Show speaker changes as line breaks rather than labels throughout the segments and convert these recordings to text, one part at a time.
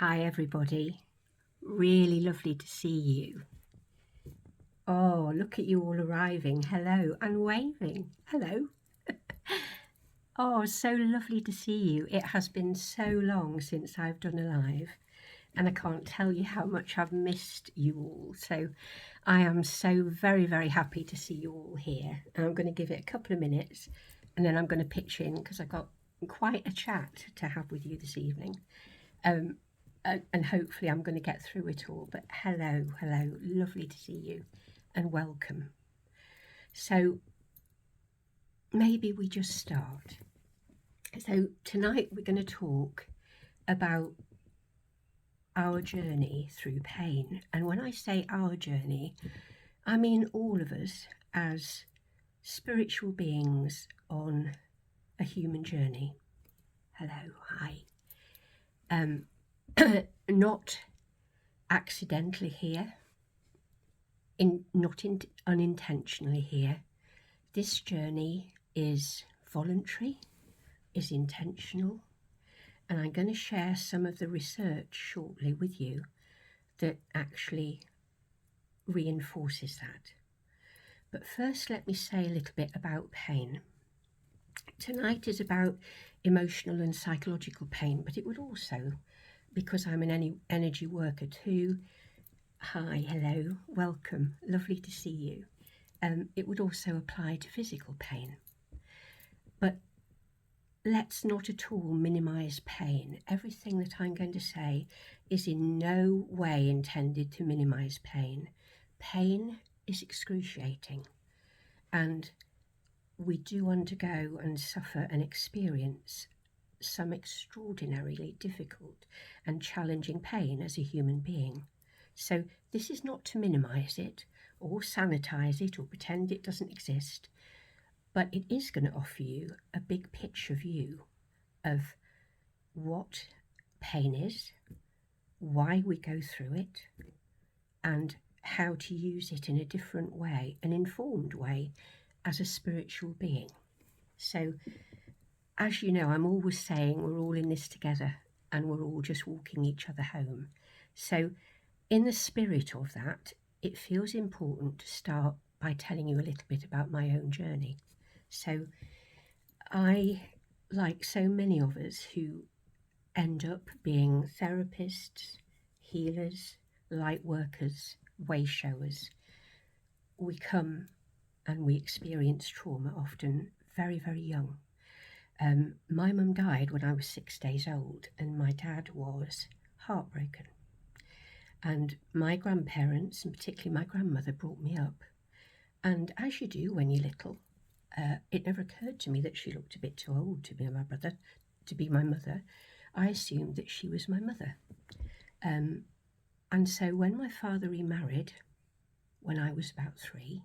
Hi everybody, really lovely to see you. Oh, look at you all arriving, hello, and waving, hello. Oh, so lovely to see you. It has been so long since I've done a live and I can't tell you how much I've missed you all. So I am so very, very happy to see you all here. And I'm going to give it a couple of minutes and then I'm going to pitch in because I've got quite a chat to have with you this evening. And hopefully I'm going to get through it all. But hello, lovely to see you and welcome. So maybe we just start. So tonight we're going to talk about our journey through pain. And when I say our journey, I mean all of us as spiritual beings on a human journey. Hello, hi. Not accidentally here, not unintentionally here. This journey is voluntary, is intentional, and I'm going to share some of the research shortly with you that actually reinforces that. But first, let me say a little bit about pain. Tonight is about emotional and psychological pain, but it would also, because I'm an energy worker too, hi, hello, welcome, lovely to see you. It would also apply to physical pain. But let's not at all minimise pain. Everything that I'm going to say is in no way intended to minimise pain. Pain is excruciating, and we do undergo and suffer and experience some extraordinarily difficult and challenging pain as a human being. So this is not to minimise it or sanitise it or pretend it doesn't exist, but it is going to offer you a big picture view of what pain is, why we go through it, and how to use it in a different way, an informed way, as a spiritual being. So, as you know, I'm always saying we're all in this together and we're all just walking each other home. So, in the spirit of that, it feels important to start by telling you a little bit about my own journey. So I, like so many of us who end up being therapists, healers, light workers, way showers, we come and we experience trauma often very, very young. My mum died when I was 6 days old and my dad was heartbroken. And my grandparents, and particularly my grandmother, brought me up. And as you do when you're little, it never occurred to me that she looked a bit too old to be my mother. I assumed that she was my mother. And so when my father remarried, when I was about 3,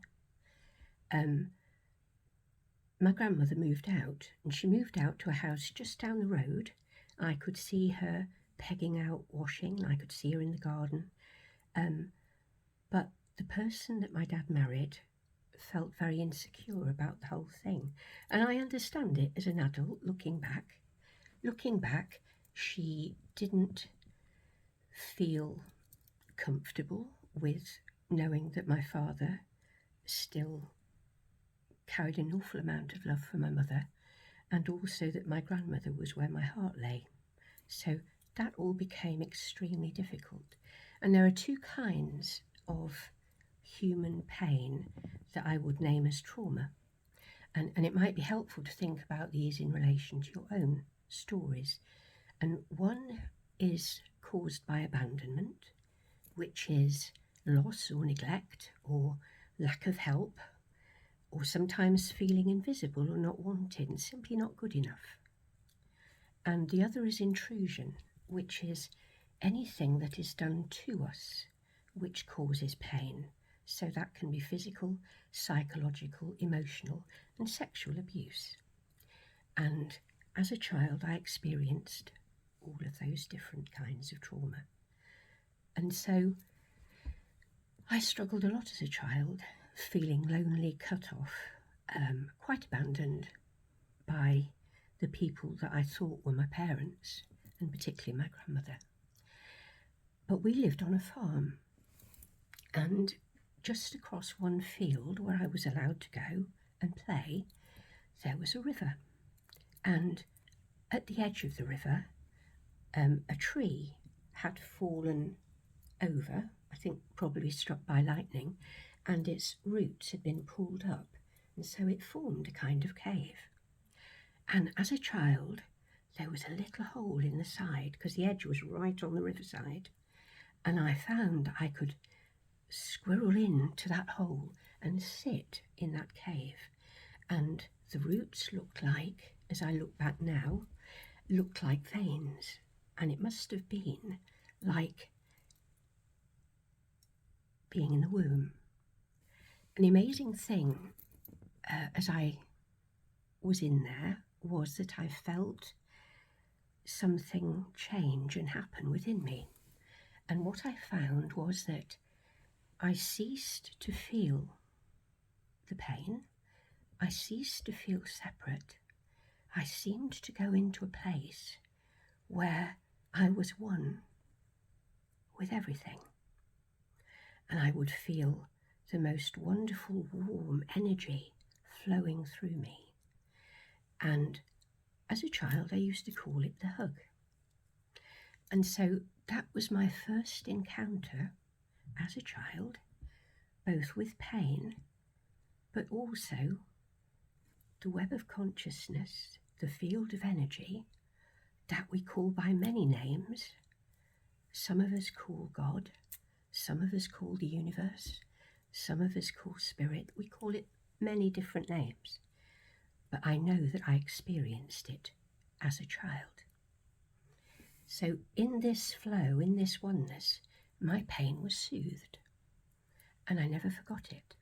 my grandmother moved out, and she moved out to a house just down the road. I could see her pegging out washing, I could see her in the garden. But the person that my dad married felt very insecure about the whole thing. And I understand it as an adult looking back. Looking back, she didn't feel comfortable with knowing that my father still carried an awful amount of love for my mother, and also that my grandmother was where my heart lay. So that all became extremely difficult. And there are two kinds of human pain that I would name as trauma. And it might be helpful to think about these in relation to your own stories. And one is caused by abandonment, which is loss or neglect or lack of help, or sometimes feeling invisible or not wanted and simply not good enough. And the other is intrusion, which is anything that is done to us which causes pain. So that can be physical, psychological, emotional, and sexual abuse. And as a child, I experienced all of those different kinds of trauma. And so I struggled a lot as a child, feeling lonely, cut off, quite abandoned by the people that I thought were my parents, and particularly my grandmother. But we lived on a farm, and just across one field where I was allowed to go and play, there was a river. And at the edge of the river, a tree had fallen over, I think probably struck by lightning, and its roots had been pulled up, and so it formed a kind of cave. And as a child, there was a little hole in the side because the edge was right on the riverside, and I found I could squirrel into that hole and sit in that cave. And the roots looked like, as I look back now, looked like veins, and it must have been like being in the womb. An amazing thing as I was in there was that I felt something change and happen within me. And what I found was that I ceased to feel the pain. I ceased to feel separate. I seemed to go into a place where I was one with everything. And I would feel the most wonderful warm energy flowing through me. And as a child, I used to call it the hug. And so that was my first encounter as a child, both with pain, but also the web of consciousness, the field of energy that we call by many names. Some of us call God, some of us call the universe, some of us call spirit. We call it many different names, but I know that I experienced it as a child. So in this flow, in this oneness, my pain was soothed, and I never forgot it.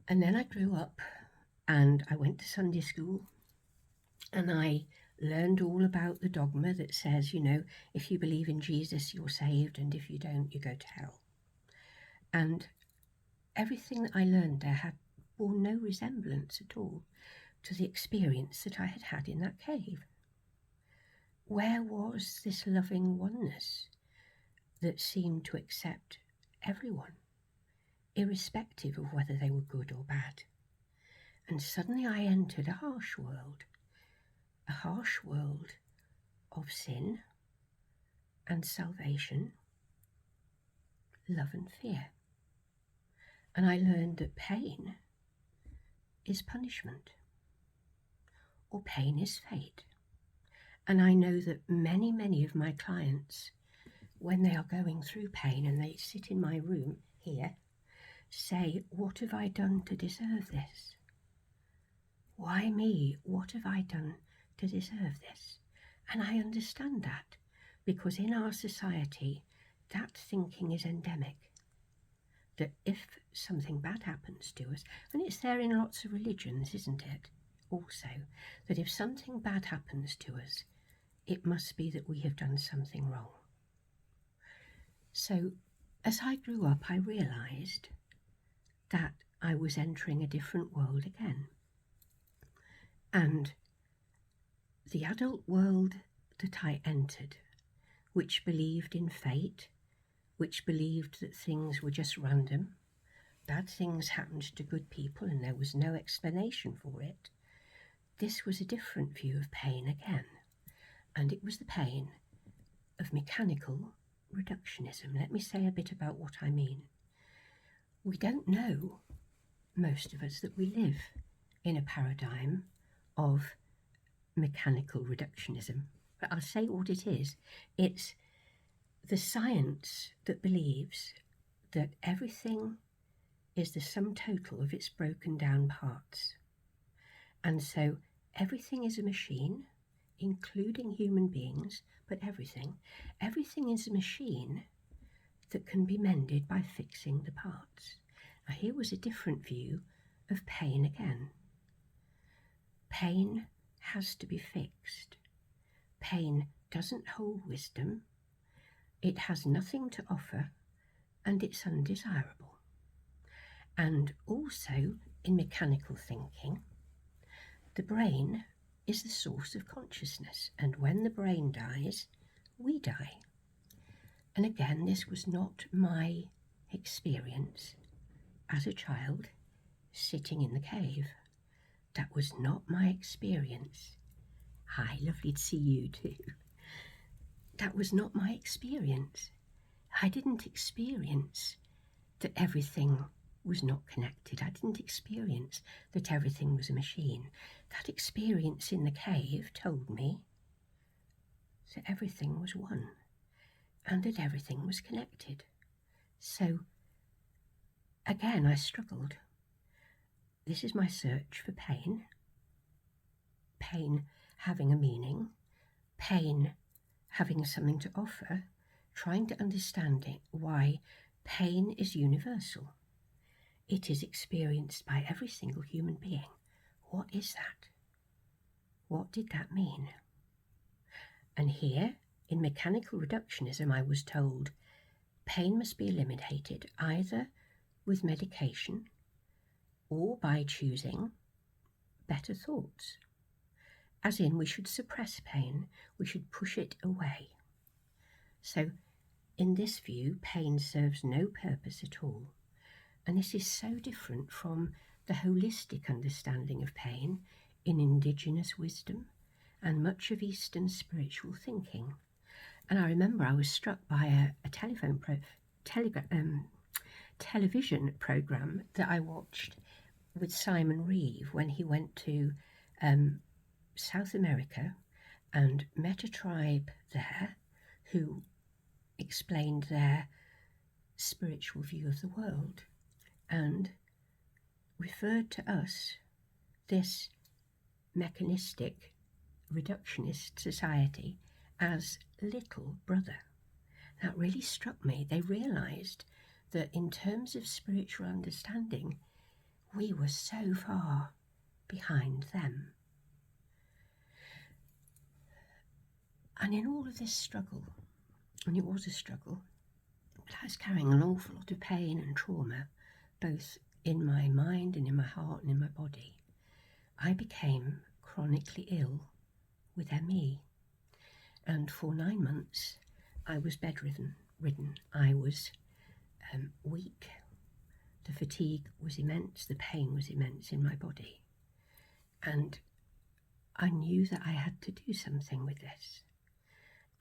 And then I grew up and I went to Sunday school, and I learned all about the dogma that says, if you believe in Jesus, you're saved, and if you don't, you go to hell. And everything that I learned there bore no resemblance at all to the experience that I had had in that cave. Where was this loving oneness that seemed to accept everyone, irrespective of whether they were good or bad? And suddenly I entered a harsh world of sin and salvation, love and fear. And I learned that pain is punishment, or pain is fate. And I know that many, many of my clients, when they are going through pain and they sit in my room here, say, what have I done to deserve this? Why me? What have I done to deserve this? And I understand that, because in our society, that thinking is endemic. That if something bad happens to us, and it's there in lots of religions, isn't it? Also, that if something bad happens to us, it must be that we have done something wrong. So, as I grew up, I realised that I was entering a different world again. And the adult world that I entered, which believed in fate, which believed that things were just random, bad things happened to good people and there was no explanation for it, this was a different view of pain again. And it was the pain of mechanical reductionism. Let me say a bit about what I mean. We don't know, most of us, that we live in a paradigm of mechanical reductionism. But I'll say what it is. It's the science that believes that everything is the sum total of its broken down parts. And so everything is a machine, including human beings, but everything is a machine that can be mended by fixing the parts. Now here was a different view of pain again. Pain has to be fixed. Pain doesn't hold wisdom, it has nothing to offer, and it's undesirable. And also, in mechanical thinking, the brain is the source of consciousness, and when the brain dies, we die. And again, this was not my experience as a child sitting in the cave. That was not my experience. Hi, lovely to see you too. That was not my experience. I didn't experience that everything was not connected. I didn't experience that everything was a machine. That experience in the cave told me that everything was one and that everything was connected. So again, I struggled. This is my search for pain. Pain having a meaning. Pain having something to offer. Trying to understand it, why pain is universal. It is experienced by every single human being. What is that? What did that mean? And here, in mechanical reductionism, I was told pain must be eliminated either with medication or by choosing better thoughts. As in, we should suppress pain, we should push it away. So, in this view, pain serves no purpose at all. And this is so different from the holistic understanding of pain in indigenous wisdom and much of Eastern spiritual thinking. And I remember I was struck by a television program that I watched with Simon Reeve when he went to South America and met a tribe there who explained their spiritual view of the world and referred to us, this mechanistic reductionist society, as little brother. That really struck me. They realised that in terms of spiritual understanding, we were so far behind them. And in all of this struggle, and it was a struggle, but I was carrying an awful lot of pain and trauma, both in my mind and in my heart and in my body. I became chronically ill with ME. And for 9 months, I was bedridden. I was weak. The fatigue was immense. The pain was immense in my body. And I knew that I had to do something with this.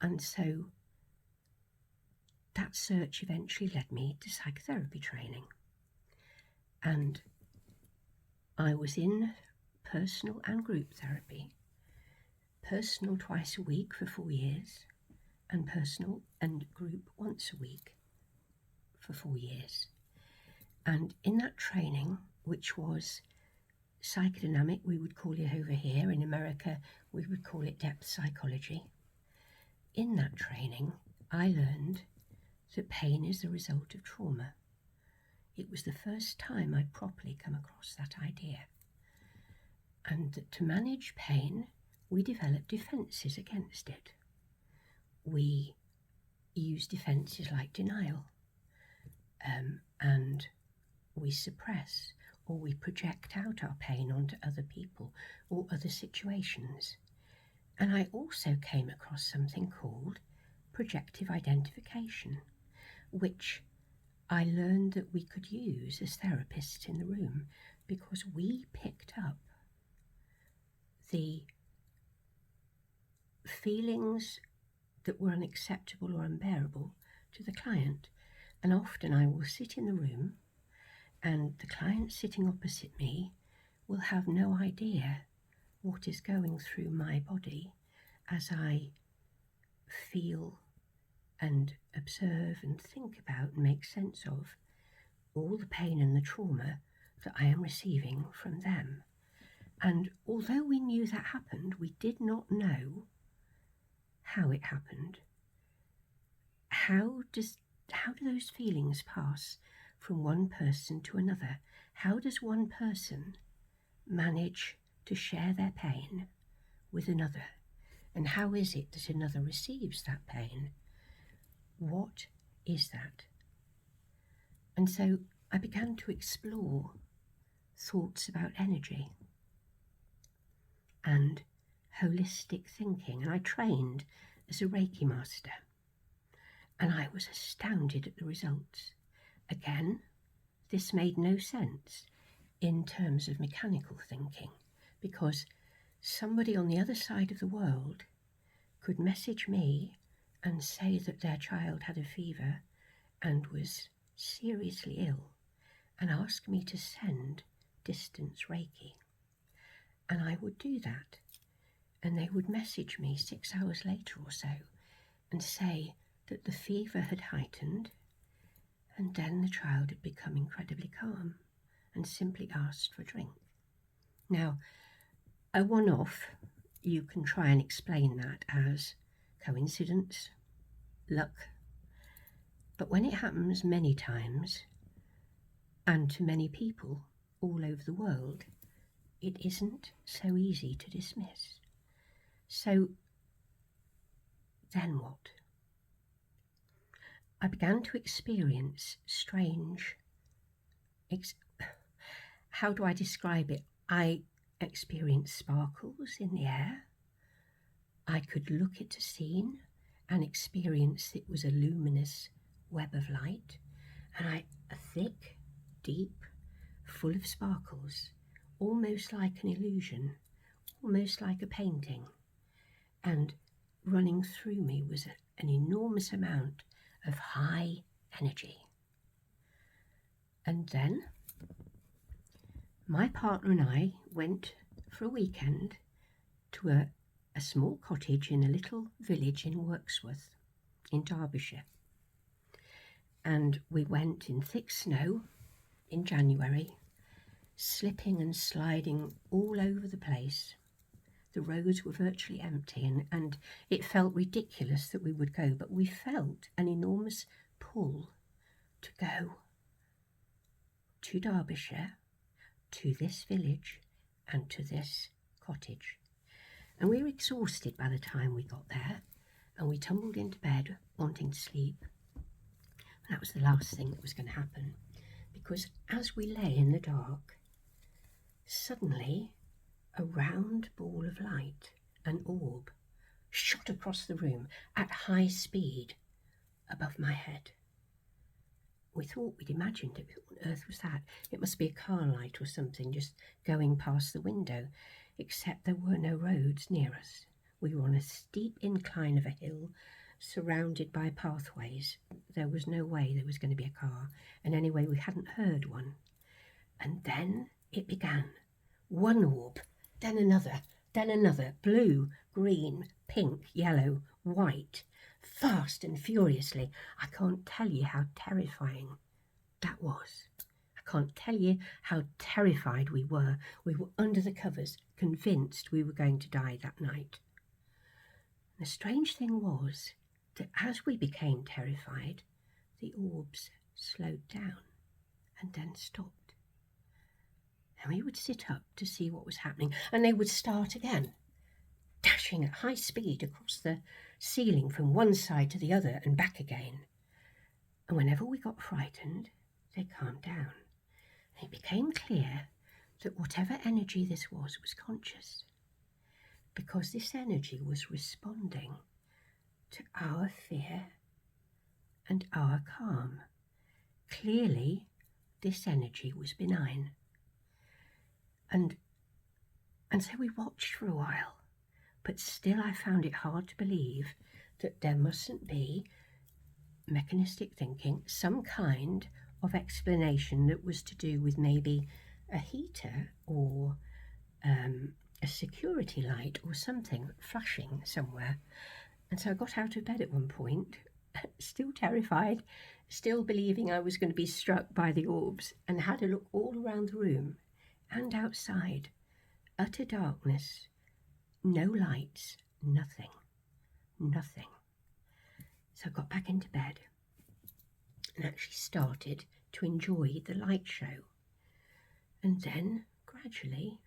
And so that search eventually led me to psychotherapy training. And I was in personal and group therapy. Personal twice a week for 4 years, and personal and group once a week for 4 years. And in that training, which was psychodynamic, we would call it over here, in America we would call it depth psychology. In that training, I learned that pain is the result of trauma. It was the first time I'd properly come across that idea. And that to manage pain, we develop defences against it. We use defences like denial, and we suppress or we project out our pain onto other people or other situations. And I also came across something called projective identification, which I learned that we could use as therapists in the room because we picked up the feelings that were unacceptable or unbearable to the client. And often I will sit in the room and the client sitting opposite me will have no idea what is going through my body as I feel and observe and think about and make sense of all the pain and the trauma that I am receiving from them. And although we knew that happened, we did not know how it happened. How do those feelings pass from one person to another? How does one person manage to share their pain with another? And how is it that another receives that pain? What is that? And so I began to explore thoughts about energy and holistic thinking, and I trained as a Reiki master. and I was astounded at the results. Again, this made no sense in terms of mechanical thinking, because somebody on the other side of the world could message me and say that their child had a fever and was seriously ill and ask me to send distance Reiki. And I would do that. And they would message me 6 hours later or so and say that the fever had heightened, and then the child had become incredibly calm and simply asked for a drink. Now, a one-off, you can try and explain that as coincidence, luck. But when it happens many times and to many people all over the world, it isn't so easy to dismiss. So then what? I began to experience strange, how do I describe it? I experienced sparkles in the air. I could look at a scene and experience it was a luminous web of light, and a thick, deep, full of sparkles, almost like an illusion, almost like a painting. And running through me was an enormous amount of high energy. And then my partner and I went for a weekend to a small cottage in a little village in Wirksworth in Derbyshire. And we went in thick snow in January, slipping and sliding all over the place. The roads were virtually empty, and it felt ridiculous that we would go, but we felt an enormous pull to go to Derbyshire, to this village, and to this cottage. And we were exhausted by the time we got there, and we tumbled into bed wanting to sleep. And that was the last thing that was going to happen, because as we lay in the dark, suddenly a round ball of light, an orb, shot across the room at high speed above my head. We thought we'd imagined it. What on earth was that? It must be a car light or something just going past the window, except there were no roads near us. We were on a steep incline of a hill surrounded by pathways. There was no way there was going to be a car, and anyway, we hadn't heard one. And then it began. One orb, then another, blue, green, pink, yellow, white, fast and furiously. I can't tell you how terrifying that was. I can't tell you how terrified we were. We were under the covers, convinced we were going to die that night. And the strange thing was that as we became terrified, the orbs slowed down and then stopped. And we would sit up to see what was happening, and they would start again, dashing at high speed across the ceiling from one side to the other and back again. And whenever we got frightened, they calmed down. And it became clear that whatever energy this was conscious, because this energy was responding to our fear and our calm. Clearly, this energy was benign. And so we watched for a while, but still I found it hard to believe that there mustn't be mechanistic thinking, some kind of explanation that was to do with maybe a heater or a security light or something flashing somewhere. And so I got out of bed at one point, still terrified, still believing I was going to be struck by the orbs, and had a look all around the room and outside. Utter darkness, no lights, nothing. So I got back into bed and actually started to enjoy the light show. And then, gradually,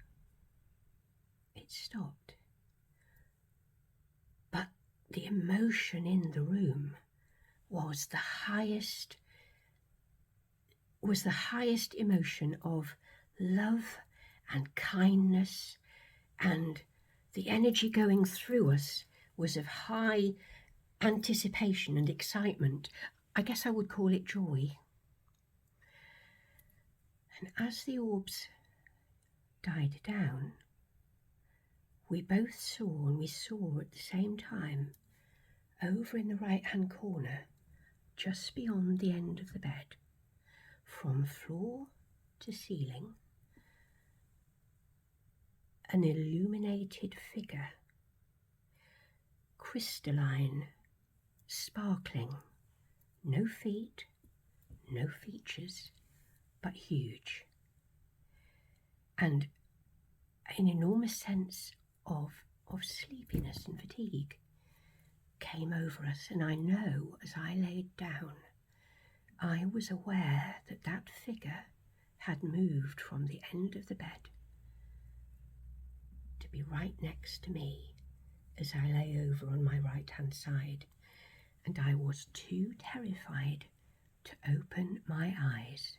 it stopped. But the emotion in the room was the highest emotion of love and kindness, and the energy going through us was of high anticipation and excitement. I guess I would call it joy. And as the orbs died down, we both saw, and we saw at the same time, over in the right-hand corner, just beyond the end of the bed, from floor to ceiling, an illuminated figure, crystalline, sparkling, no feet, no features, but huge, and an enormous sense of sleepiness and fatigue came over us. And I know as I laid down, I was aware that that figure had moved from the end of the bed to be right next to me as I lay over on my right-hand side, and I was too terrified to open my eyes,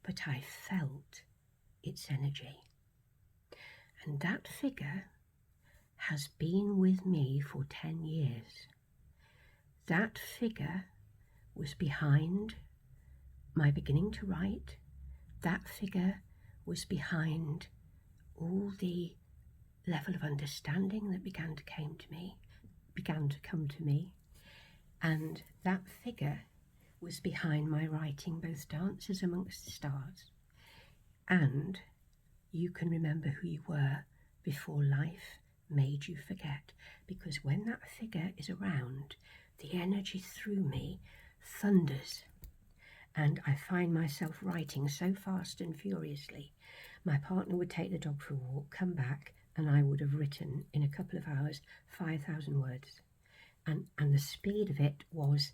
but I felt its energy. And that figure has been with me for 10 years. That figure was behind my beginning to write. That figure was behind all the level of understanding that began to come to me. And that figure was behind my writing both Dances Amongst the Stars and You Can Remember Who You Were Before Life Made You Forget. Because when that figure is around, the energy through me thunders, and I find myself writing so fast and furiously. My partner would take the dog for a walk, come back, and I would have written in a couple of hours 5,000 words. And the speed of it was,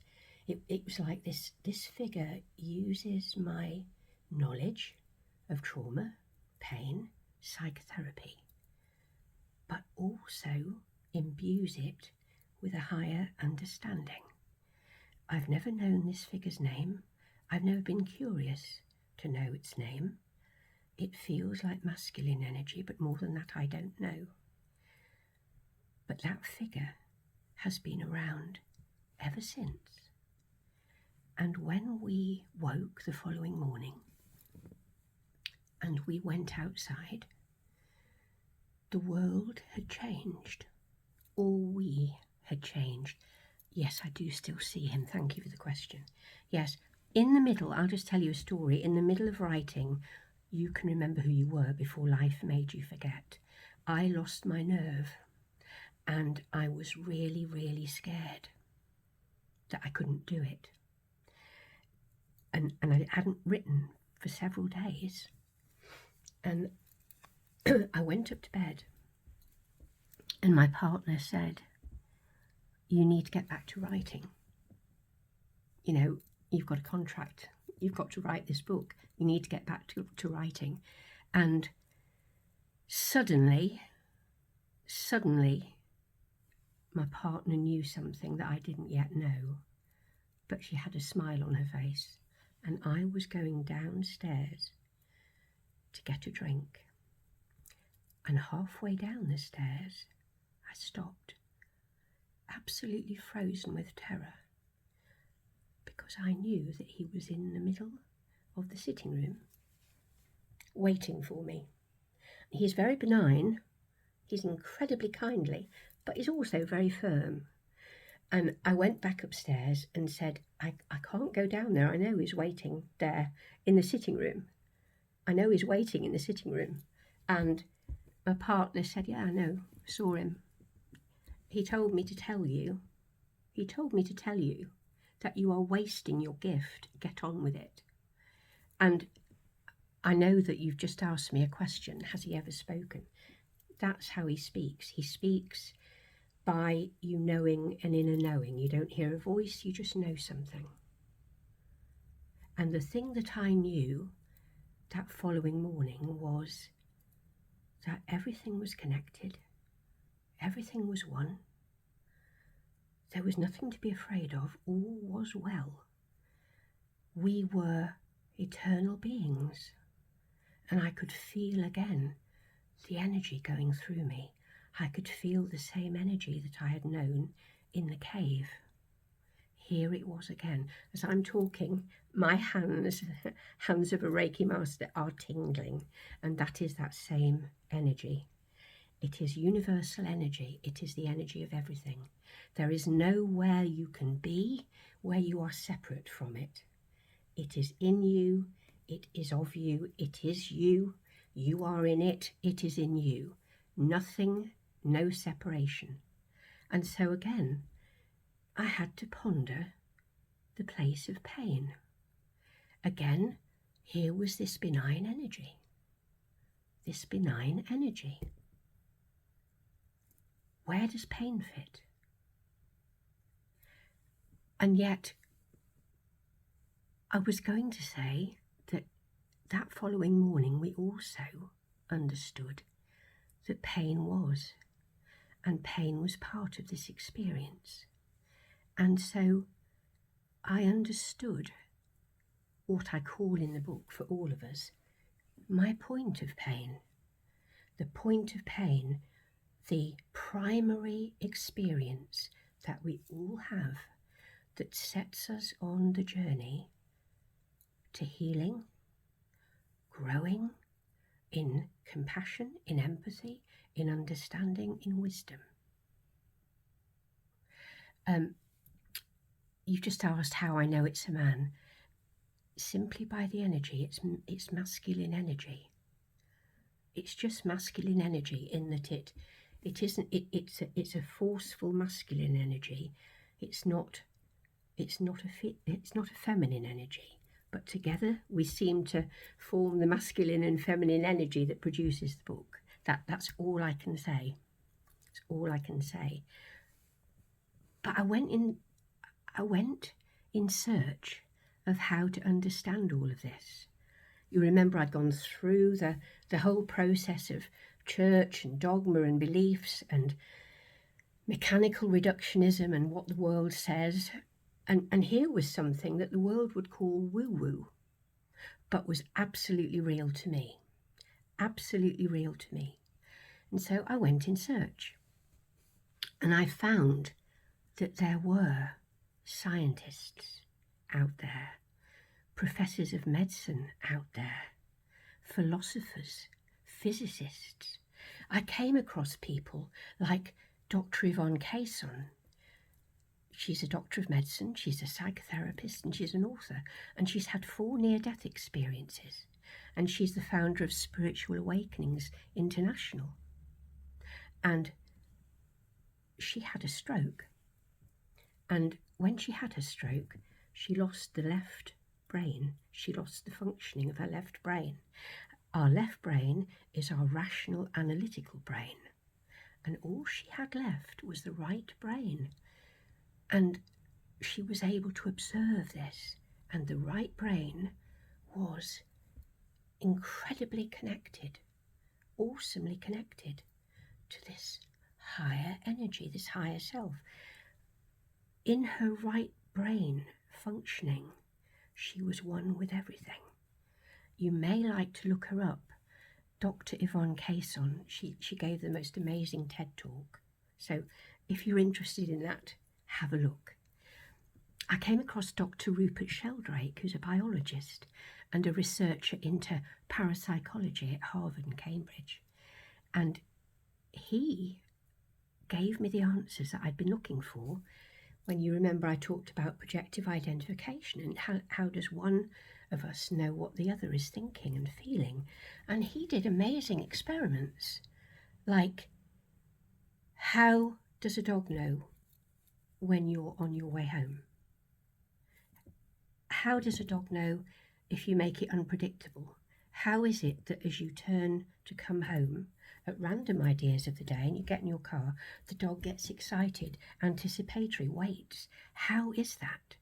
it was like this figure uses my knowledge of trauma, pain, psychotherapy, but also imbues it with a higher understanding. I've never known this figure's name. I've never been curious to know its name. It feels like masculine energy, but more than that, I don't know. But that figure has been around ever since. And when we woke the following morning and we went outside, the world had changed, or we had changed. Yes, I do still see him. Thank you for the question. Yes, in the middle, I'll just tell you a story. In the middle of writing, You Can Remember Who You Were Before Life Made You Forget, I lost my nerve, and I was really, really scared that I couldn't do it. And I hadn't written for several days. And I went up to bed, and my partner said, you need to get back to writing. You know, you've got a contract. You've got to write this book. You need to get back to writing. And suddenly, my partner knew something that I didn't yet know, but she had a smile on her face, and I was going downstairs to get a drink. And halfway down the stairs, I stopped, absolutely frozen with terror, because I knew that he was in the middle of the sitting room, waiting for me. He's very benign, he's incredibly kindly, but he's also very firm. And I went back upstairs and said, I can't go down there. I know he's waiting there in the sitting room. I know he's waiting in the sitting room. And my partner said, yeah, I know, saw him. He told me to tell you that you are wasting your gift. Get on with it. And I know that you've just asked me a question, has he ever spoken? That's how he speaks. He speaks by you knowing an inner knowing. You don't hear a voice, you just know something. And the thing that I knew that following morning was that everything was connected, everything was one. There was nothing to be afraid of, all was well. We were eternal beings, and I could feel again the energy going through me. I could feel the same energy that I had known in the cave. here it was again. As I'm talking, my hands, hands of a Reiki master, are tingling, and that is that same energy. It is universal energy. It is the energy of everything. There is nowhere you can be where you are separate from it. It is in you. It is of you. It is you. You are in it. It is in you. Nothing, no separation. And so again, I had to ponder the place of pain. Again, here was this benign energy. This benign energy. Where does pain fit? And yet, I was going to say that following morning we also understood that pain was, and pain was part of this experience. And so I understood what I call in the book for all of us, my point of pain. The point of pain, the primary experience that we all have that sets us on the journey to healing, growing in compassion, in empathy, in understanding, in wisdom. You just asked how I know it's a man. Simply by the energy. It's masculine energy. It's just masculine energy in that it's a forceful masculine energy. It's not a feminine energy. But together we seem to form the masculine and feminine energy that produces the book. That's all I can say. It's all I can say. But I went in search of how to understand all of this. You remember I'd gone through the whole process of church and dogma and beliefs and mechanical reductionism and what the world says. And here was something that the world would call woo-woo, but was absolutely real to me. Absolutely real to me. And so I went in search. And I found that there were scientists out there, professors of medicine out there, philosophers, physicists. I came across people like Dr. Yvonne Cason. She's a doctor of medicine, she's a psychotherapist, and she's an author, and she's had 4 near-death experiences, and she's the founder of Spiritual Awakenings International. And she had a stroke, and when she had her stroke, she lost the left brain. She lost the functioning of her left brain. Our left brain is our rational, analytical brain, and all she had left was the right brain. And she was able to observe this, and the right brain was incredibly connected, awesomely connected to this higher energy, this higher self. In her right brain functioning, she was one with everything. You may like to look her up, Dr. Yvonne Cason. She gave the most amazing TED talk. So if you're interested in that, have a look. I came across Dr. Rupert Sheldrake, who's a biologist and a researcher into parapsychology at Harvard and Cambridge. And he gave me the answers that I'd been looking for. When you remember, I talked about projective identification and how does one of us know what the other is thinking and feeling. And he did amazing experiments, like how does a dog know when you're on your way home? How does a dog know if you make it unpredictable? How is it that as you turn to come home at random ideas of the day and you get in your car, the dog gets excited, anticipatory, waits? How is that?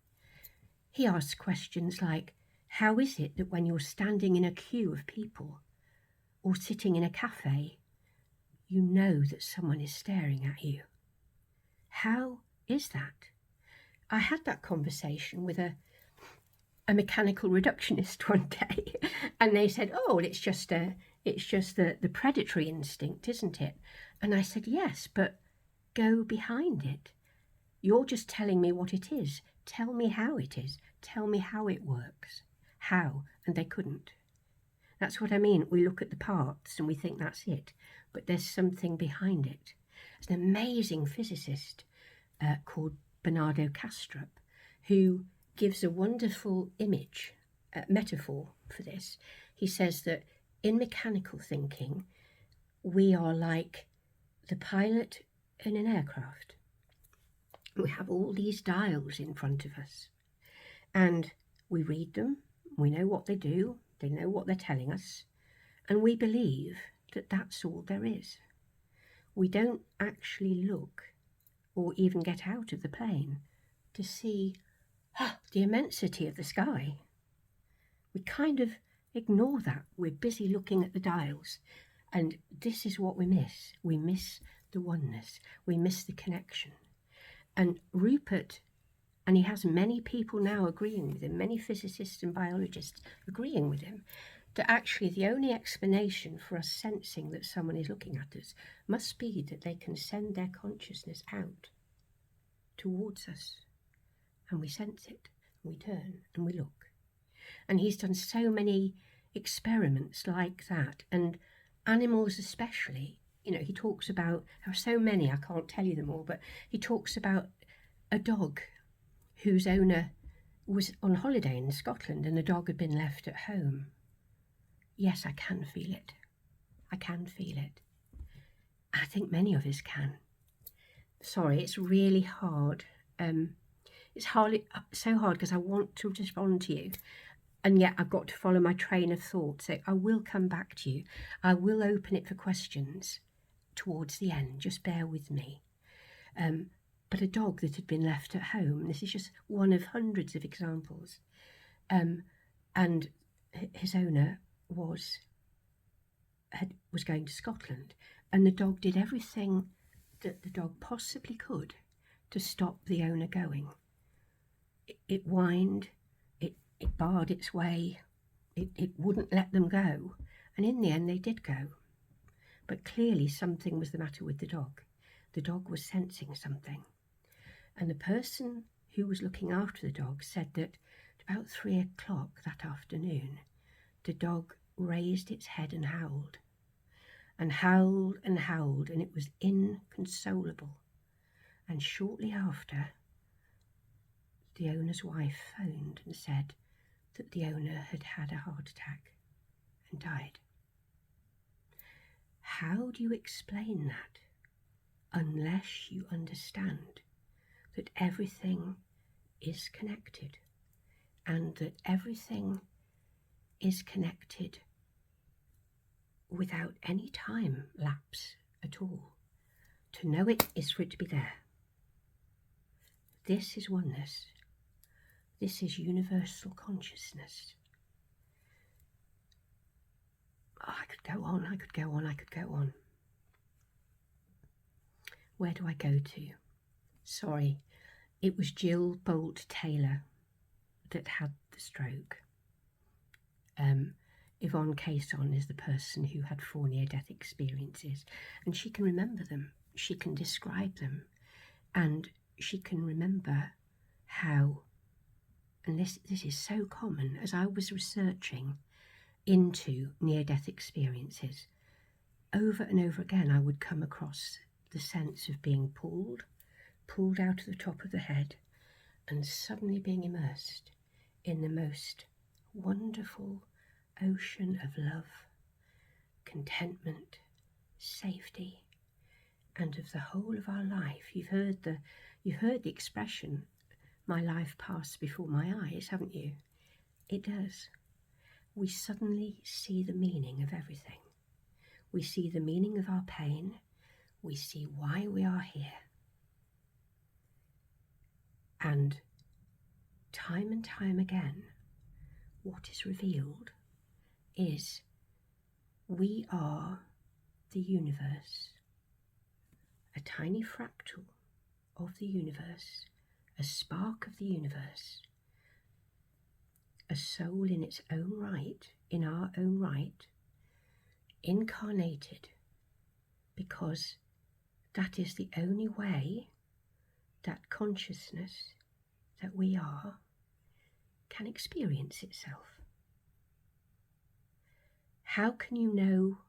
He asks questions like, how is it that when you're standing in a queue of people or sitting in a cafe, you know that someone is staring at you? How is that? I had that conversation with a mechanical reductionist one day, and they said, oh, it's just the predatory instinct, isn't it? And I said, yes, but go behind it. You're just telling me what it is. Tell me how it is. Tell me how it works. How? And they couldn't. That's what I mean. We look at the parts and we think that's it, but there's something behind it. There's an amazing physicist called Bernardo Kastrup who gives a wonderful image, metaphor for this. He says that in mechanical thinking, we are like the pilot in an aircraft. We have all these dials in front of us and we read them. We know what they do. They know what they're telling us. And we believe that that's all there is. We don't actually look or even get out of the plane to see the immensity of the sky. We kind of ignore that. We're busy looking at the dials. And this is what we miss. We miss the oneness. We miss the connection. And Rupert, and he has many people now agreeing with him, many physicists and biologists agreeing with him, that actually the only explanation for us sensing that someone is looking at us must be that they can send their consciousness out towards us. And we sense it, and we turn, and we look. And he's done so many experiments like that, and animals especially. You know, he talks about how so many, I can't tell you them all, but he talks about a dog whose owner was on holiday in Scotland and the dog had been left at home. Yes, I can feel it. I can feel it. I think many of us can. Sorry, it's really hard. It's so hard because I want to respond to you, and yet I've got to follow my train of thought. So I will come back to you. I will open it for questions towards the end. Just bear with me. But a dog that had been left at home, this is just one of hundreds of examples, and his owner was going to Scotland, and the dog did everything that the dog possibly could to stop the owner going. It whined, it barred its way, it wouldn't let them go, and in the end they did go. But clearly something was the matter with the dog. The dog was sensing something. And the person who was looking after the dog said that at about 3 o'clock that afternoon, the dog raised its head and howled, and howled and howled, and it was inconsolable. And shortly after, the owner's wife phoned and said that the owner had had a heart attack and died. How do you explain that unless you understand that everything is connected, and that everything is connected without any time lapse at all? To know it is for it to be there. This is oneness. This is universal consciousness. Oh, I could go on, I could go on, I could go on. Where do I go to? Sorry, it was Jill Bolt Taylor that had the stroke. Yvonne Cason is the person who had 4 near-death experiences, and she can remember them, she can describe them, and she can remember how, and this is so common, as I was researching into near-death experiences, over and over again I would come across the sense of being pulled out of the top of the head and suddenly being immersed in the most wonderful ocean of love, contentment, safety, and of the whole of our life. You've heard the expression, my life passed before my eyes, haven't you? It does. We suddenly see the meaning of everything. We see the meaning of our pain. We see why we are here. And time again, what is revealed is we are the universe, a tiny fractal of the universe, a spark of the universe, a soul in its own right, in our own right, incarnated, because that is the only way that consciousness that we are can experience itself. How can you know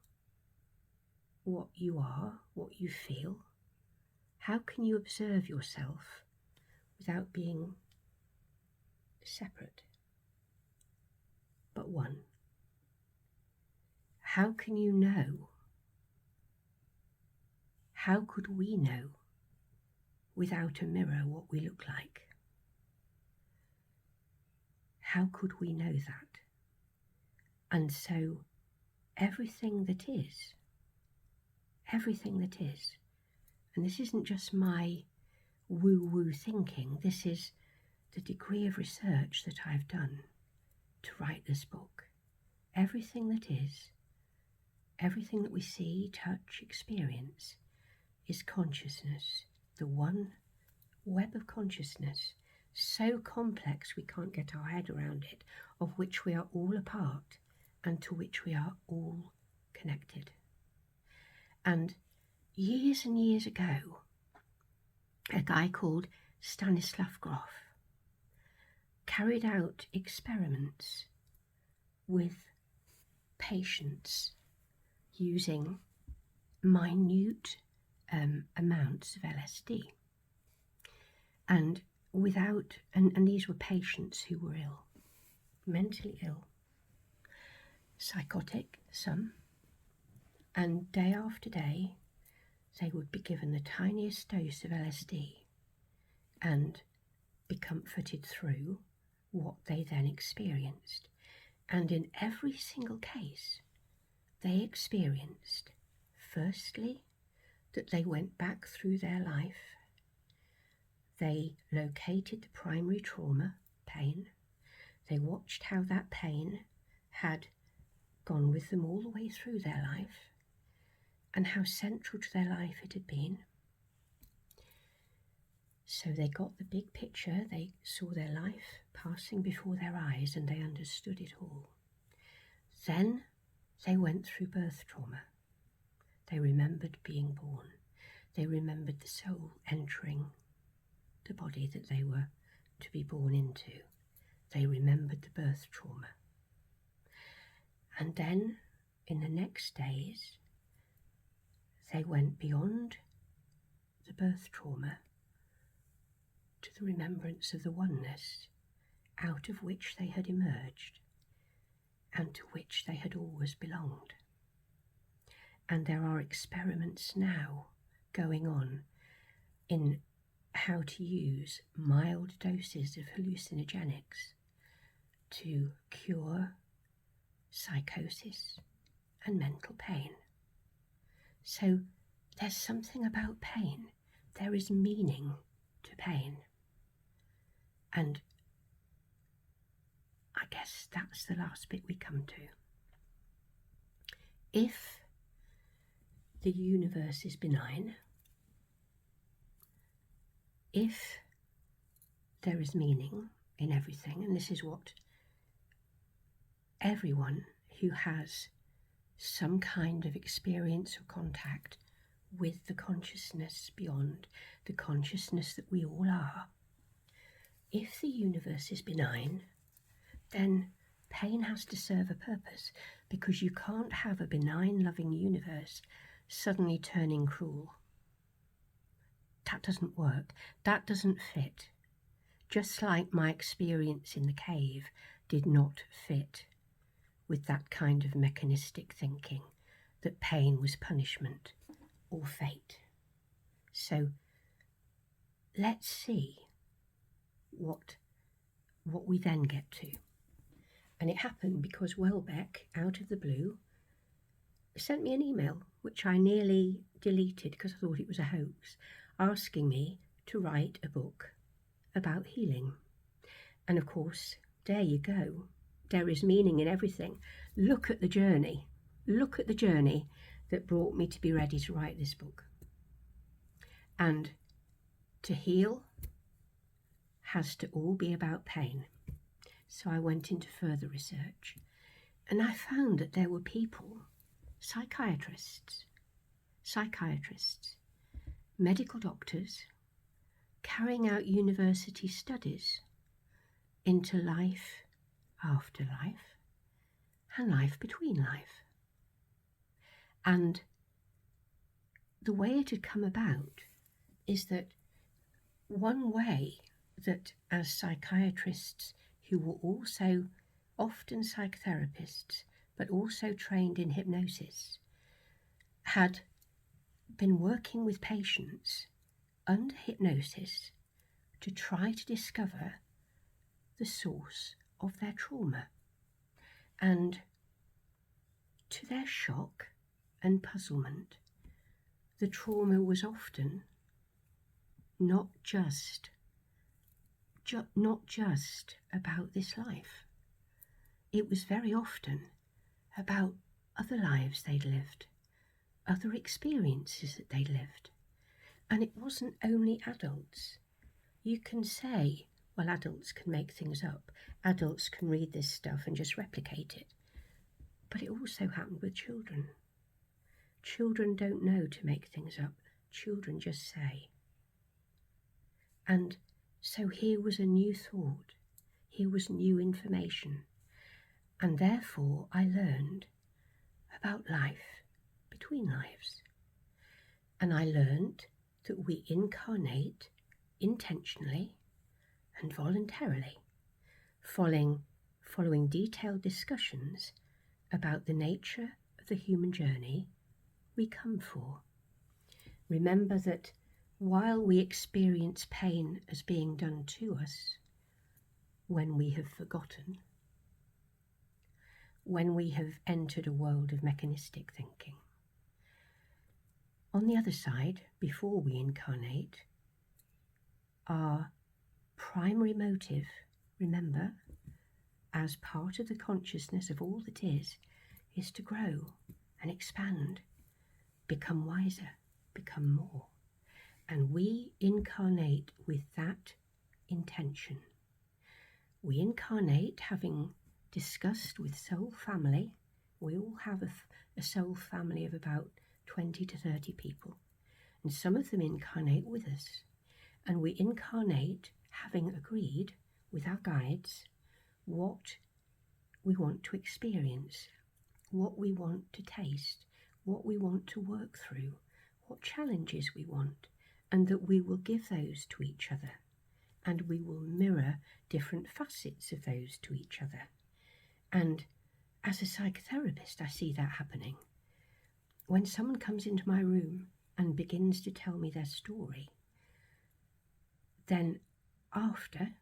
what you are, what you feel? How can you observe yourself without being separate, but one? How can you know? How could we know without a mirror what we look like? How could we know that? And so everything that is, and this isn't just my woo-woo thinking, this is the degree of research that I've done to write this book. Everything that is, everything that we see, touch, experience is consciousness, the one web of consciousness, so complex we can't get our head around it, of which we are all a part and to which we are all connected. And years and years ago, a guy called Stanislav Grof carried out experiments with patients using minute amounts of LSD. And these were patients who were ill, mentally ill, psychotic, some, and day after day they would be given the tiniest dose of LSD and be comforted through what they then experienced. And in every single case, they experienced, firstly, that they went back through their life. They located the primary trauma, pain. They watched how that pain had gone with them all the way through their life and how central to their life it had been. So they got the big picture, they saw their life passing before their eyes and they understood it all. Then they went through birth trauma. They remembered being born. They remembered the soul entering the body that they were to be born into. They remembered the birth trauma. And then, in the next days, they went beyond the birth trauma to the remembrance of the oneness out of which they had emerged and to which they had always belonged. And there are experiments now going on in how to use mild doses of hallucinogenics to cure psychosis and mental pain. So there's something about pain. There is meaning to pain. And I guess that's the last bit we come to. If the universe is benign, if there is meaning in everything, and this is what everyone who has some kind of experience or contact with the consciousness beyond, the consciousness that we all are, if the universe is benign, then pain has to serve a purpose, because you can't have a benign, loving universe suddenly turning cruel. That doesn't work. That doesn't fit. Just like my experience in the cave did not fit with that kind of mechanistic thinking that pain was punishment or fate. So let's see what we then get to. And it happened because Welbeck, out of the blue, sent me an email, which I nearly deleted because I thought it was a hoax, asking me to write a book about healing. And of course, there you go. There is meaning in everything. Look at the journey. Look at the journey that brought me to be ready to write this book. And to heal has to all be about pain. So I went into further research, and I found that there were people, psychiatrists, medical doctors, carrying out university studies into life after life and life between life. And the way it had come about is that one way that as psychiatrists who were also often psychotherapists but also trained in hypnosis had been working with patients under hypnosis to try to discover the source of their trauma. And to their shock and puzzlement, the trauma was often not just about this life. It was very often about other lives they'd lived, other experiences that they'd lived. And it wasn't only adults. You can say, well, adults can make things up. Adults can read this stuff and just replicate it. But it also happened with children. Children don't know to make things up. Children just say. And so here was a new thought. Here was new information. And therefore I learned about life between lives. And I learned that we incarnate intentionally and voluntarily, following detailed discussions about the nature of the human journey we come for. Remember that while we experience pain as being done to us, when we have forgotten, when we have entered a world of mechanistic thinking, on the other side, before we incarnate, our primary motive, remember, as part of the consciousness of all that is to grow and expand, become wiser, become more. And we incarnate with that intention. We incarnate having discussed with soul family. We all have a soul family of about 20 to 30 people, and some of them incarnate with us. And we incarnate having agreed with our guides what we want to experience, what we want to taste, what we want to work through, what challenges we want, and that we will give those to each other, and we will mirror different facets of those to each other. And as a psychotherapist, I see that happening. When someone comes into my room and begins to tell me their story, then after,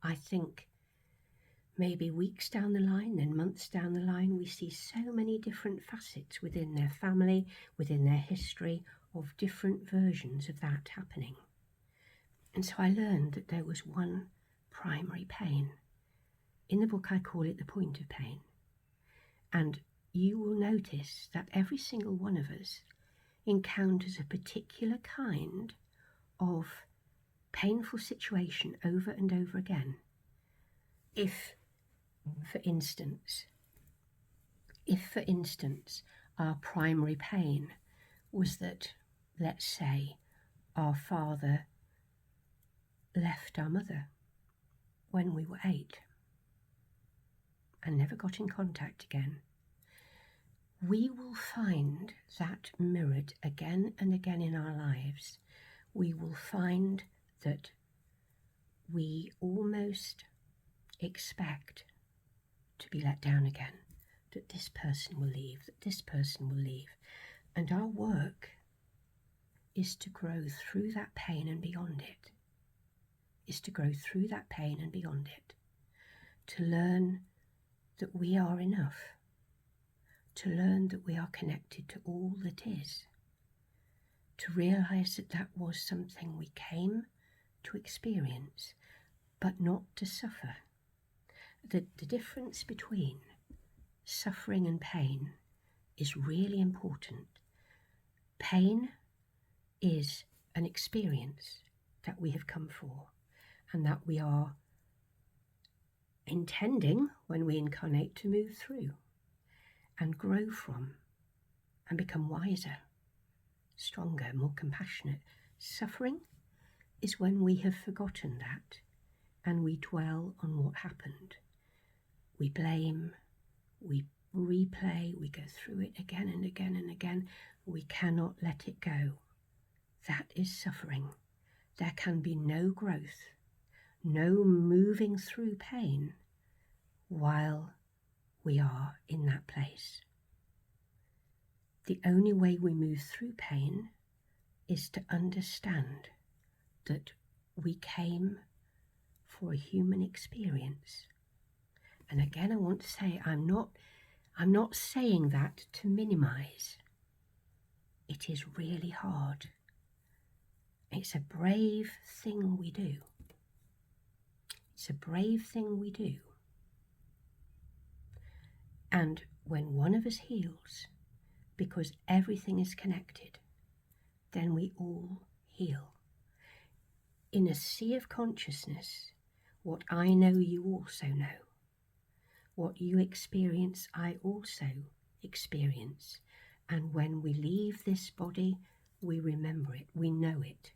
I think, maybe weeks down the line, then months down the line, we see so many different facets within their family, within their history, of different versions of that happening. And so I learned that there was one primary pain. In the book I call it the point of pain. And you will notice that every single one of us encounters a particular kind of painful situation over and over again. If, for instance, our primary pain was that, let's say, our father left our mother when we were 8 and never got in contact again, we will find that mirrored again and again in our lives. We will find that we almost expect to be let down again, that this person will leave, that this person will leave. And our work is to grow through that pain and beyond it, to learn that we are enough, to learn that we are connected to all that is, to realize that that was something we came to experience, but not to suffer. The difference between suffering and pain is really important. Pain is an experience that we have come for and that we are intending, when we incarnate, to move through and grow from and become wiser, stronger, more compassionate. Suffering is when we have forgotten that and we dwell on what happened. We blame, we replay, we go through it again and again and again. We cannot let it go. That is suffering. There can be no growth, no moving through pain while we are in that place. The only way we move through pain is to understand that we came for a human experience. And again, I want to say, I'm not saying that to minimize. It is really hard. It's a brave thing we do. It's a brave thing we do. And when one of us heals, because everything is connected, then we all heal. In a sea of consciousness, what I know you also know. What you experience, I also experience. And when we leave this body, we remember it, we know it.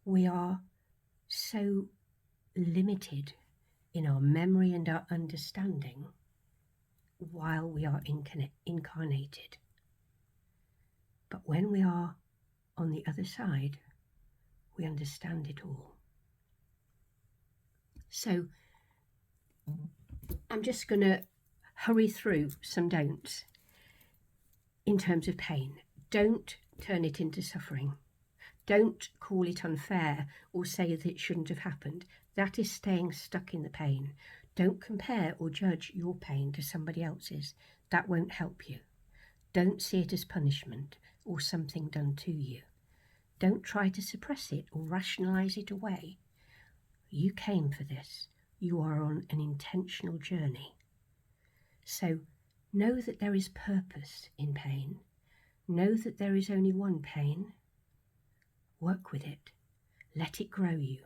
We are so limited in our memory and our understanding while we are incarnated. But when we are on the other side, we understand it all. So I'm just going to hurry through some don'ts in terms of pain. Don't turn it into suffering. Don't call it unfair or say that it shouldn't have happened. That is staying stuck in the pain. Don't compare or judge your pain to somebody else's. That won't help you. Don't see it as punishment or something done to you. Don't try to suppress it or rationalize it away. You came for this. You are on an intentional journey. So know that there is purpose in pain. Know that there is only one pain. Work with it. Let it grow you.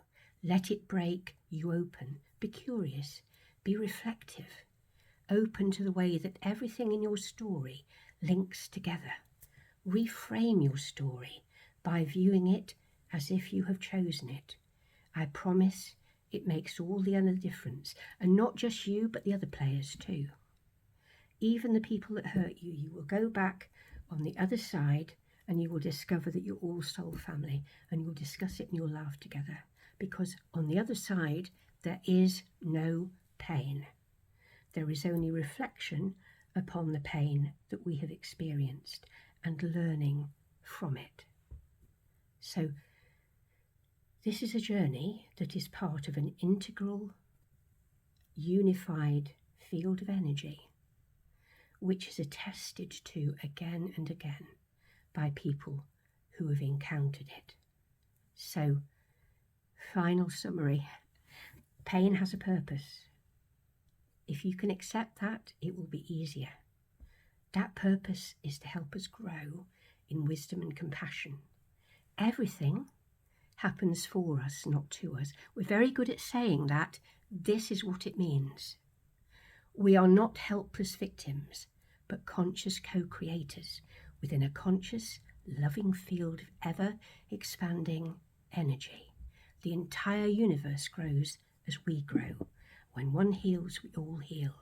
Let it break you open. Be curious. Be reflective. Open to the way that everything in your story links together. Reframe your story by viewing it as if you have chosen it. I promise it makes all the other difference. And not just you, but the other players too. Even the people that hurt you, you will go back on the other side and you will discover that you're all soul family, and you'll discuss it and you'll laugh together. Because on the other side, there is no pain. There is only reflection upon the pain that we have experienced and learning from it. So this is a journey that is part of an integral, unified field of energy, which is attested to again and again by people who have encountered it. So, final summary. Pain has a purpose. If you can accept that, it will be easier. That purpose is to help us grow in wisdom and compassion. Everything happens for us, not to us. We're very good at saying that. This is what it means. We are not helpless victims, but conscious co-creators within a conscious, loving field of ever-expanding energy. The entire universe grows as we grow. When one heals, we all heal.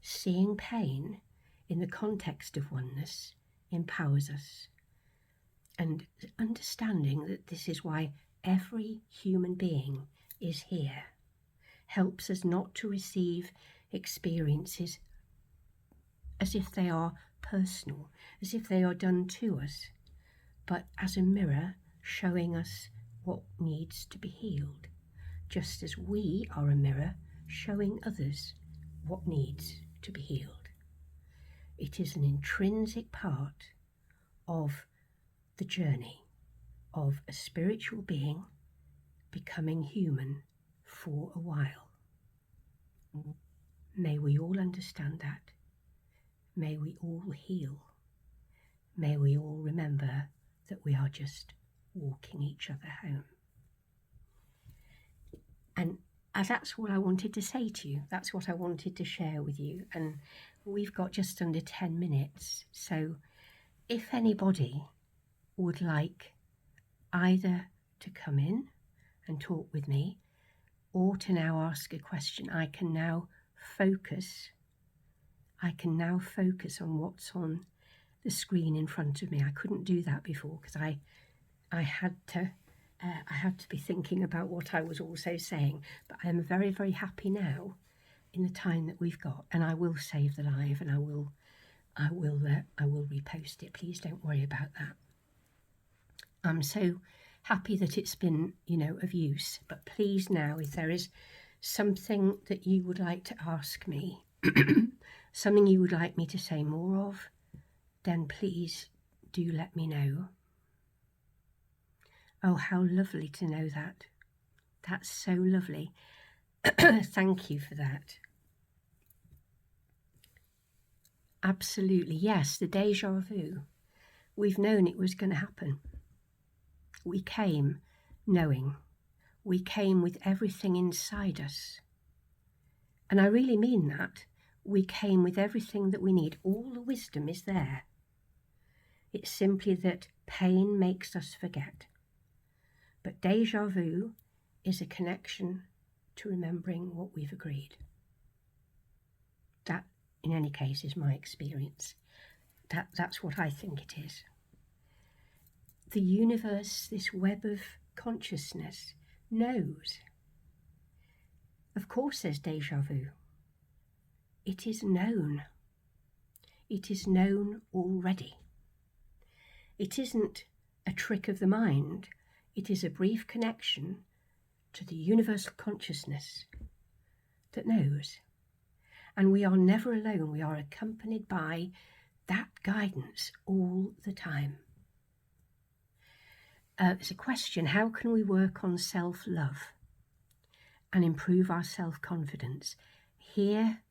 Seeing pain in the context of oneness empowers us. And understanding that this is why every human being is here helps us not to receive experiences as if they are personal, as if they are done to us, but as a mirror showing us what needs to be healed, just as we are a mirror showing others what needs to be healed. It is an intrinsic part of the journey of a spiritual being becoming human for a while. May we all understand that. May we all heal. May we all remember that we are just walking each other home. And that's what I wanted to say to you. That's what I wanted to share with you. And we've got just under 10 minutes. So if anybody would like either to come in and talk with me, or to now ask a question. I can now focus on what's on the screen in front of me. I couldn't do that before because I had to be thinking about what I was also saying. But I am very, very happy now in the time that we've got, and I will save the live, and I will repost it. Please don't worry about that. I'm so happy that it's been, of use. But please now, if there is something that you would like to ask me, something you would like me to say more of, then please do let me know. Oh, how lovely to know that. That's so lovely. Thank you for that. Absolutely, yes, the déjà vu. We've known it was going to happen. We came knowing. We came with everything inside us. And I really mean that. We came with everything that we need. All the wisdom is there. It's simply that pain makes us forget. But déjà vu is a connection to remembering what we've agreed. That, in any case, is my experience. That's what I think it is. The universe, this web of consciousness, knows. Of course there's déjà vu. It is known. It is known already. It isn't a trick of the mind. It is a brief connection to the universal consciousness that knows. And we are never alone. We are accompanied by that guidance all the time. There's a question: how can we work on self-love and improve our self-confidence? Here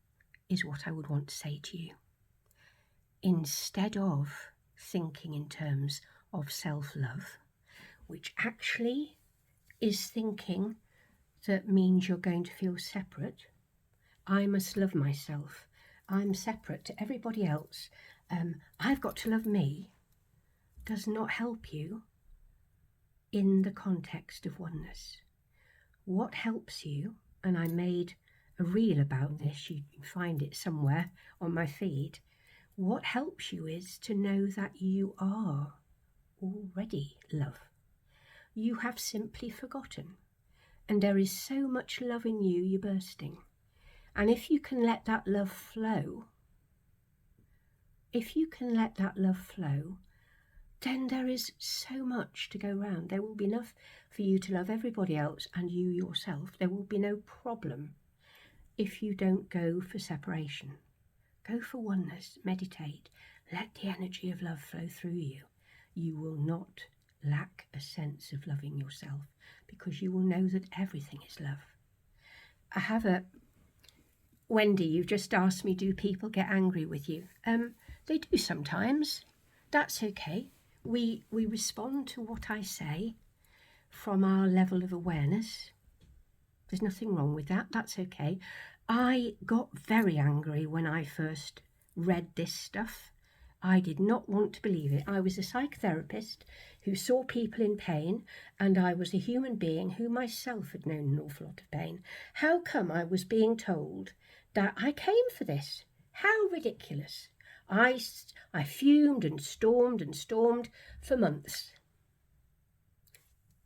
is what I would want to say to you. Instead of thinking in terms of self-love, which actually is thinking that means you're going to feel separate. I must love myself. I'm separate to everybody else. I've got to love me. Does not help you in the context of oneness. What helps you, and I made a reel about this, you can find it somewhere on my feed. What helps you is to know that you are already love. You have simply forgotten. And there is so much love in you, you're bursting. And if you can let that love flow, then there is so much to go round. There will be enough for you to love everybody else and you yourself. There will be no problem if you don't go for separation. Go for oneness, meditate, let the energy of love flow through you. You will not lack a sense of loving yourself because you will know that everything is love. I have Wendy, you've just asked me, do people get angry with you? They do sometimes. That's okay. We respond to what I say from our level of awareness. There's nothing wrong with that. That's okay. I got very angry when I first read this stuff. I did not want to believe it. I was a psychotherapist who saw people in pain, and I was a human being who myself had known an awful lot of pain. How come I was being told that I came for this? How ridiculous. I fumed and stormed for months.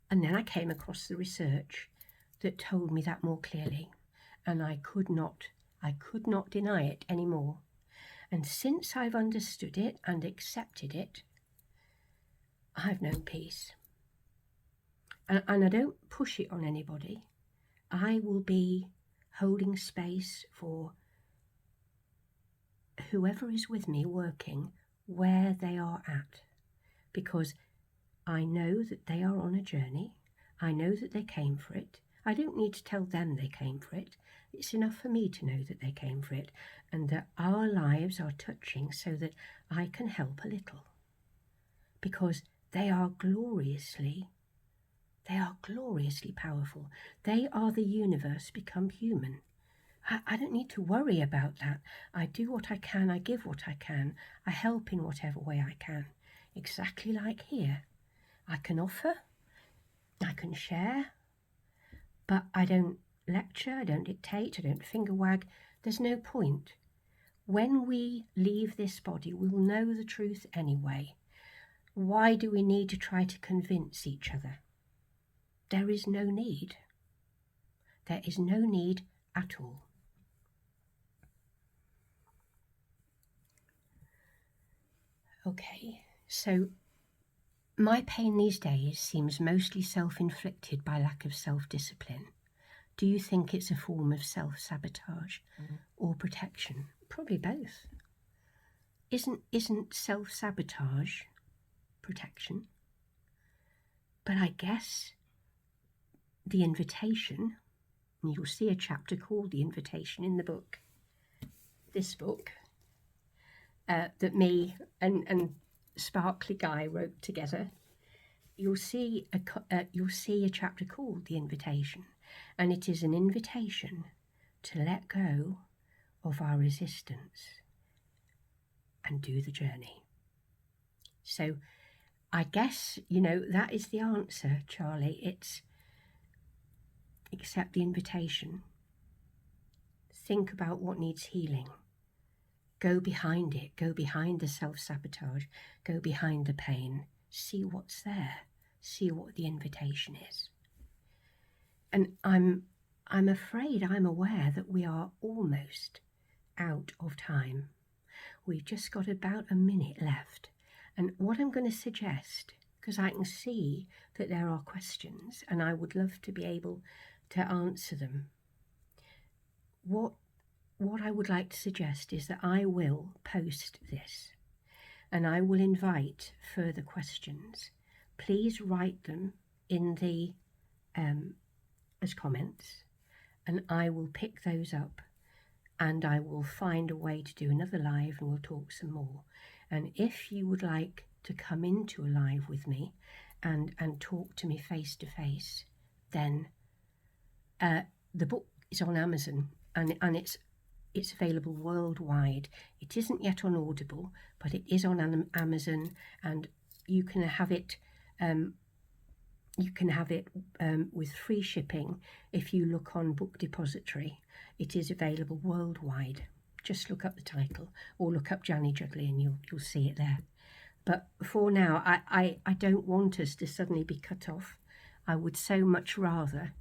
And then I came across the research that told me that more clearly, and I could not deny it anymore. And since I've understood it and accepted it, I've known peace. And I don't push it on anybody. I will be holding space for whoever is with me working where they are at, because I know that they are on a journey. I know that they came for it. I don't need to tell them they came for it. It's enough for me to know that they came for it and that our lives are touching so that I can help a little, because they are gloriously powerful. They are the universe become human. I don't need to worry about that. I do what I can, I give what I can, I help in whatever way I can. Exactly like here. I can offer I can share, but I don't lecture, I don't dictate, I don't finger wag. There's no point. When we leave this body, we'll know the truth anyway. Why do we need to try to convince each other? There is no need. There is no need at all. Okay, so my pain these days seems mostly self-inflicted by lack of self-discipline. Do you think it's a form of self-sabotage or protection? Probably both. Isn't self-sabotage protection? But I guess the invitation, and you'll see a chapter called The Invitation in the book, this book, that me and Sparkly Guy wrote together. You'll see a chapter called The Invitation, and it is an invitation to let go of our resistance and do the journey. So I guess, that is the answer, Charlie. It's accept the invitation. Think about what needs healing. Go behind it. Go behind the self-sabotage. Go behind the pain. See what's there. See what the invitation is. And I'm afraid, I'm aware that we are almost out of time. We've just got about a minute left. And what I'm going to suggest, because I can see that there are questions and I would love to be able to answer them. What I would like to suggest is that I will post this and I will invite further questions. Please write them in the as comments, and I will pick those up and I will find a way to do another live and we'll talk some more. And if you would like to come into a live with me and talk to me face to face, then the book is on Amazon and it's available worldwide. It isn't yet on Audible, but it is on Amazon, and you can have it. With free shipping if you look on Book Depository. It is available worldwide. Just look up the title or look up Janny Juggly and you'll see it there. But for now, I don't want us to suddenly be cut off. I would so much rather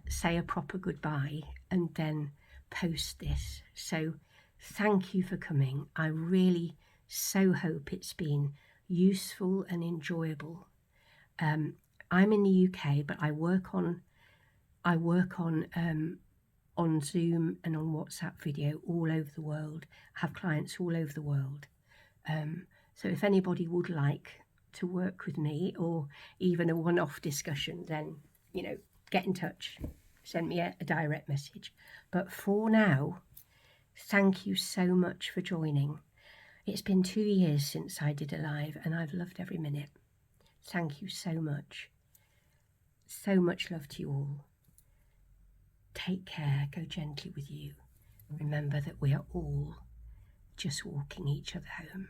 say a proper goodbye and then post this. So thank you for coming. I really so hope it's been useful and enjoyable. I'm in the UK, but I work on Zoom and on WhatsApp video all over the world. I have clients all over the world. So if anybody would like to work with me or even a one-off discussion, then, get in touch. Send me a direct message. But for now, thank you so much for joining. It's been 2 years since I did a live and I've loved every minute. Thank you so much. So much love to you all. Take care, go gently with you. Remember that we are all just walking each other home.